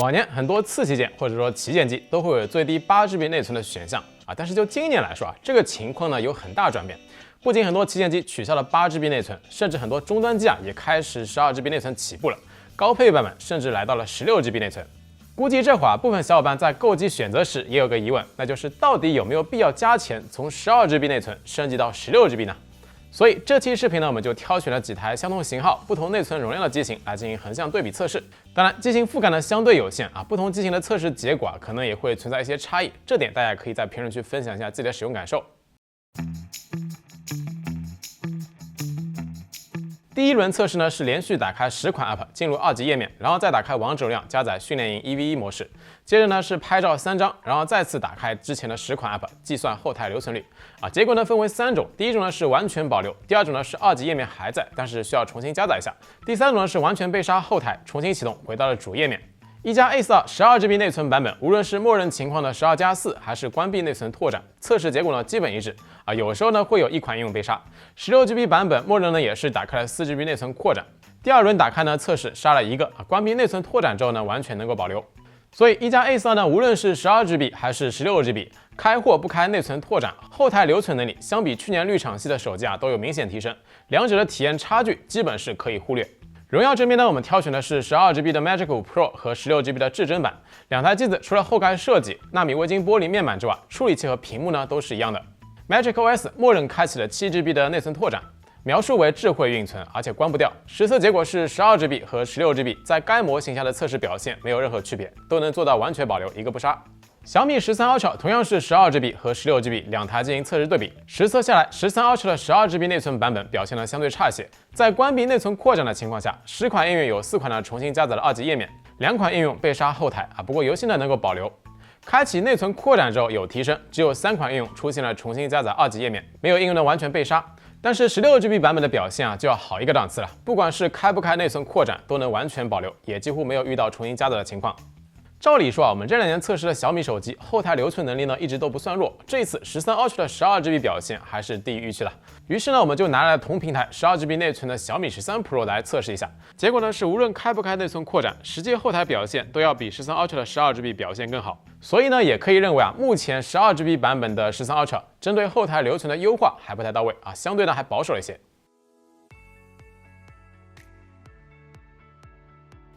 往年很多次旗舰或者说旗舰机都会有最低8GB 内存的选项啊，但是就今年来说啊，这个情况呢有很大转变。不仅很多旗舰机取消了8GB 内存，甚至很多终端机啊也开始12GB 内存起步了，高配版本甚至来到了16GB 内存。估计这会儿部分小伙伴在购机选择时也有个疑问，那就是到底有没有必要加钱从12GB 内存升级到16GB 呢？所以这期视频呢，我们就挑选了几台相同型号、不同内存容量的机型来进行横向对比测试。当然，机型覆盖呢相对有限啊，不同机型的测试结果可能也会存在一些差异，这点大家可以在评论区分享一下自己的使用感受。第一轮测试呢是连续打开10款 App 进入2级页面，然后再打开王者荣耀加载训练营 1v1 模式，接着呢是拍照3张，然后再次打开之前的10款 App 计算后台留存率结果呢分为3种，第一种呢是完全保留，第二种呢是2级页面还在，但是需要重新加载一下，第三种呢是完全被杀后台重新启动回到了主页面。一加 A42 12GB 内存版本，无论是默认情况的12+4，还是关闭内存拓展，测试结果呢基本一致有时候呢会有一款应用被杀。16GB 版本默认呢也是打开了4GB 内存扩展，第二轮打开呢测试杀了一个关闭内存拓展之后呢完全能够保留。所以一加 A42 呢，无论是12GB 还是16GB， 开或不开内存拓展，后台留存能力相比去年绿厂系的手机都有明显提升，两者的体验差距基本是可以忽略。荣耀这边呢，我们挑选的是12GB 的 Magic 5 Pro 和16GB 的至臻版，两台机子除了后盖设计、纳米微晶玻璃面板之外，处理器和屏幕呢都是一样的。Magic OS 默认开启了7GB 的内存拓展，描述为智慧运存，而且关不掉。实测结果是12GB 和16GB 在该模型下的测试表现没有任何区别，都能做到完全保留，一个不杀。小米13 Ultra 同样是12GB 和16GB 两台进行测试对比，实测下来13 Ultra 的12GB 内存版本表现呢相对差些，在关闭内存扩展的情况下，10款应用有4款呢重新加载了2级页面，2款应用被杀后台不过游戏呢能够保留。开启内存扩展之后有提升，只有3款应用出现了重新加载2级页面，没有应用呢完全被杀。但是16GB 版本的表现就要好一个档次了，不管是开不开内存扩展都能完全保留，也几乎没有遇到重新加载的情况。照理说我们这2年测试的小米手机后台留存能力呢一直都不算弱，这一次13 Ultra 的12GB 表现还是低于预期的。于是呢我们就拿来了同平台12GB 内存的小米13 Pro 来测试一下，结果呢是无论开不开内存扩展，实际后台表现都要比13 Ultra 的12GB 表现更好。所以呢也可以认为目前12GB 版本的13 Ultra 针对后台留存的优化还不太到位相对呢还保守了一些。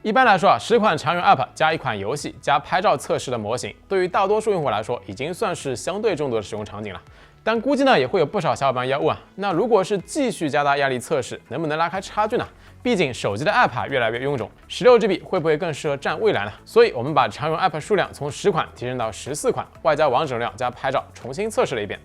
一般来说10款常用 App 加1款游戏加拍照测试的模型，对于大多数用户来说已经算是相对众多的使用场景了。但估计呢也会有不少小伙伴要问那如果是继续加大压力测试，能不能拉开差距呢？毕竟手机的 App 越来越臃肿，16GB 会不会更适合占未来呢？所以我们把常用 App 数量从10款提升到14款，外加王者荣耀加拍照，重新测试了一遍。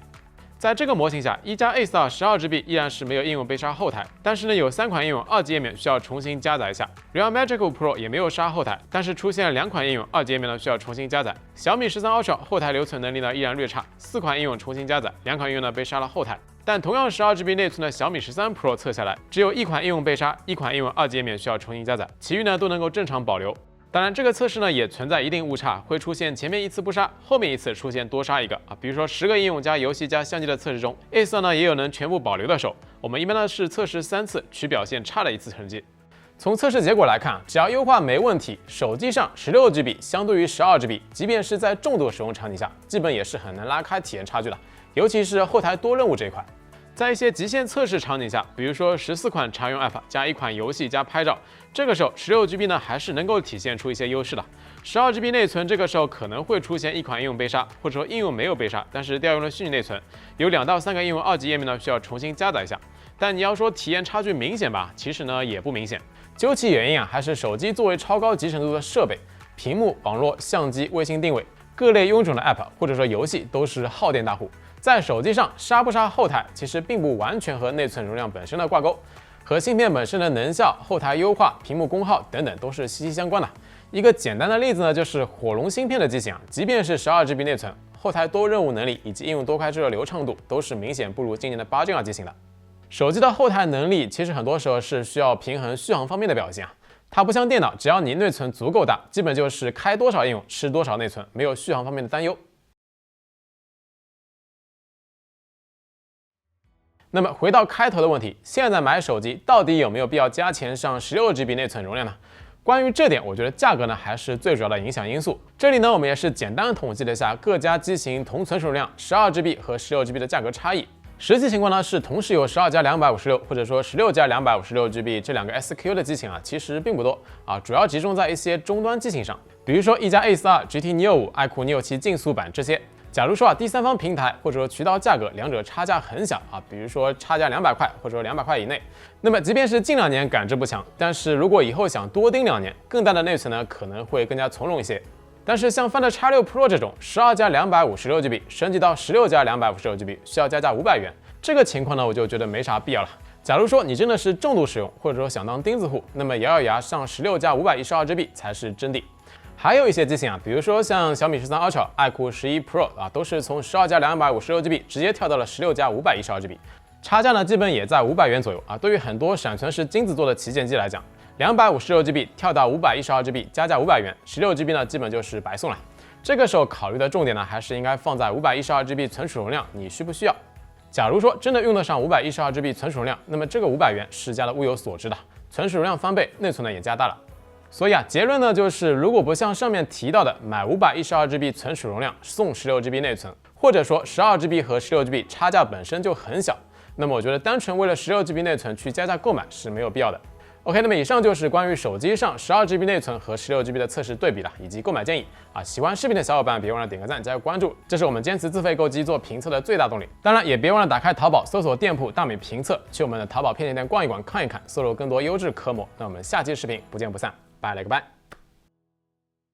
在这个模型下，一加 A42 12GB 依然是没有应用被杀后台，但是呢有3款应用2级页面需要重新加载一下。荣耀 Magic 5 Pro 也没有杀后台，但是出现了2款应用2级页面呢需要重新加载。小米13 Ultra 后台留存能力呢依然略差，4款应用重新加载，2款应用呢被杀了后台。但同样12GB 内存的小米13 Pro 测下来，只有1款应用被杀，1款应用2级页面需要重新加载，其余呢都能够正常保留。当然，这个测试呢也存在一定误差，会出现前面一次不杀，后面一次出现多杀一个比如说10个应用加游戏加相机的测试中 ，A4 呢也有能全部保留的时候。我们一般呢是测试3次，取表现差的一次成绩。从测试结果来看，只要优化没问题，手机上16GB 相对于12GB， 即便是在重度使用场景下，基本也是很能拉开体验差距的，尤其是后台多任务这一块。在一些极限测试场景下，比如说14款常用 App 加1款游戏加拍照，这个时候16GB 呢还是能够体现出一些优势的。12GB 内存这个时候可能会出现1款应用被杀，或者说应用没有被杀，但是调用了虚拟内存，有2到3个应用2级页面呢需要重新加载一下。但你要说体验差距明显吧，其实呢也不明显。究其原因还是手机作为超高集成度的设备，屏幕、网络、相机、卫星定位各类臃肿的 App 或者说游戏都是耗电大户。在手机上杀不杀后台，其实并不完全和内存容量本身的挂钩，和芯片本身的能效、后台优化、屏幕功耗等等都是息息相关的。一个简单的例子呢，就是火龙芯片的机型即便是12GB 内存，后台多任务能力以及应用多开支的流畅度都是明显不如今年的8Gen 机型的。手机的后台能力其实很多时候是需要平衡续航方面的表现它不像电脑，只要你内存足够大，基本就是开多少应用吃多少内存，没有续航方面的担忧。那么回到开头的问题，现在买手机到底有没有必要加钱上16GB 内存容量呢？关于这点，我觉得价格呢还是最主要的影响因素。这里呢，我们也是简单统计了一下各家机型同存储容量 12GB 和 16GB 的价格差异。实际情况呢是，同时有12加256或者说16加256GB 这两个 SKU 的机型啊，其实并不多啊，主要集中在一些终端机型上，比如说一加 A42、GT Neo 5、爱酷 Neo 7竞速版这些。假如说第三方平台或者说渠道价格两者差价很小啊，比如说差价200块或者说200块以内，那么即便是近2年感知不强，但是如果以后想多盯2年，更大的内存呢可能会更加从容一些。但是像 Find X6 Pro 这种12加256GB 升级到16加256GB 需要加价500元，这个情况呢我就觉得没啥必要了。假如说你真的是重度使用，或者说想当钉子户，那么咬咬牙上16加512GB 才是真谛。还有一些机型啊，比如说像小米13 Ultra、爱酷11 Pro 啊，都是从12加256GB 直接跳到了16加512GB，差价呢基本也在500元左右啊。对于很多闪存式金子做的旗舰机来讲，256GB 跳到512GB 加价500元，16GB 呢基本就是白送了。这个时候考虑的重点呢，还是应该放在512GB 存储容量，你需不需要？假如说真的用得上512GB 存储容量，那么这个500元是加的物有所值的，存储容量翻倍，内存呢也加大了。所以啊，结论呢就是，如果不像上面提到的买512GB 存储容量送16GB 内存，或者说12GB 和16GB 差价本身就很小，那么我觉得单纯为了16GB 内存去加价购买是没有必要的。OK， 那么以上就是关于手机上12GB 内存和16GB 的测试对比了，以及购买建议啊。喜欢视频的小伙伴别忘了点个赞，加个关注，这是我们坚持自费购机做评测的最大动力。当然也别忘了打开淘宝搜索店铺大美评测，去我们的淘宝便利店逛一逛看一看，搜罗更多优质科目。那我们下期视频不见不散，拜了个拜。